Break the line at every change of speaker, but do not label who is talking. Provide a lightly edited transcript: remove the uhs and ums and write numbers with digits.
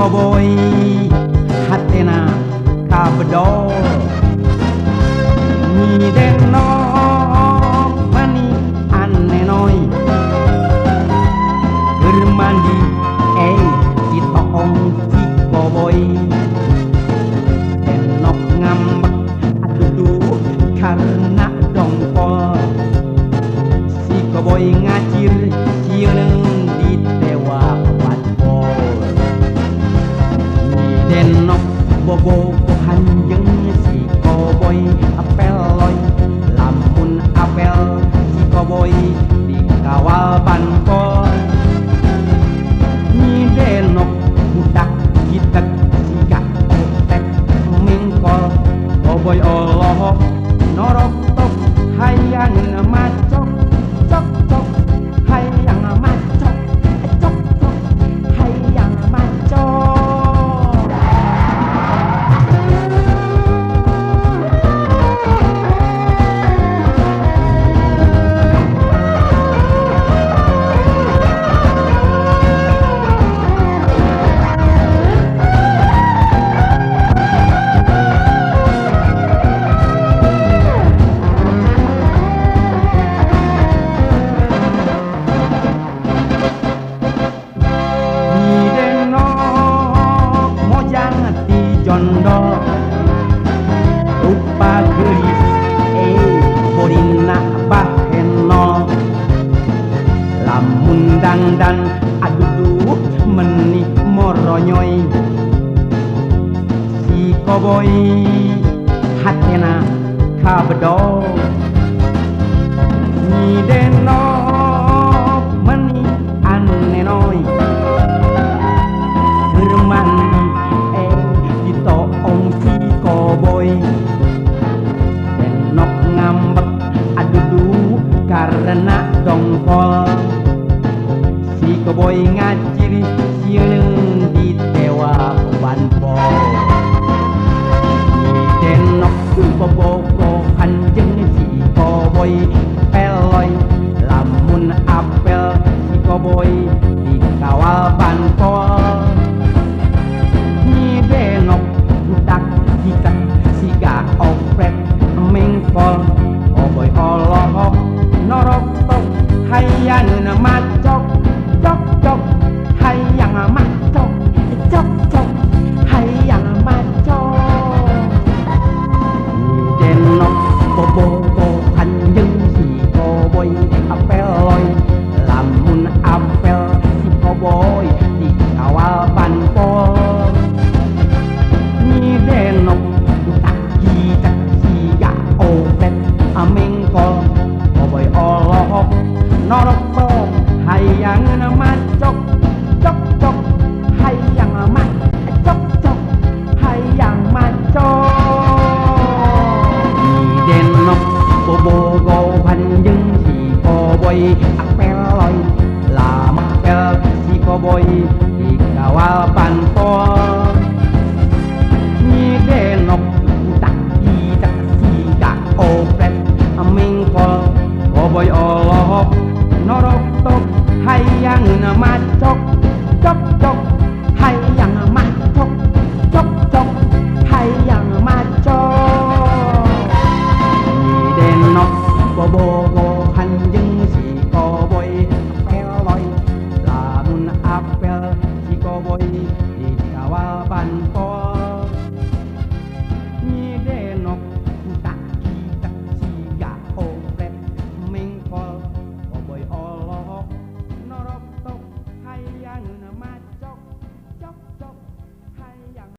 koboy hatena kabedo ni deno mani anenoi bermandi si toong si koboy denok ngambek aduh karena dongkol si koboy ngacir cieuneng di dewa watpol ni denok bobo hanjeng si koboy apeloy lamun apel si koboy dikawal banpol ni denok budak gitek siga tek mingkol koboy Allah norok tok hayang macok cok cok hayang macok cok cok hayang macok jondo rupa gelis bodina baheno lamun dandan aduh menik moronyoy si koboy hatena kabedo ni deno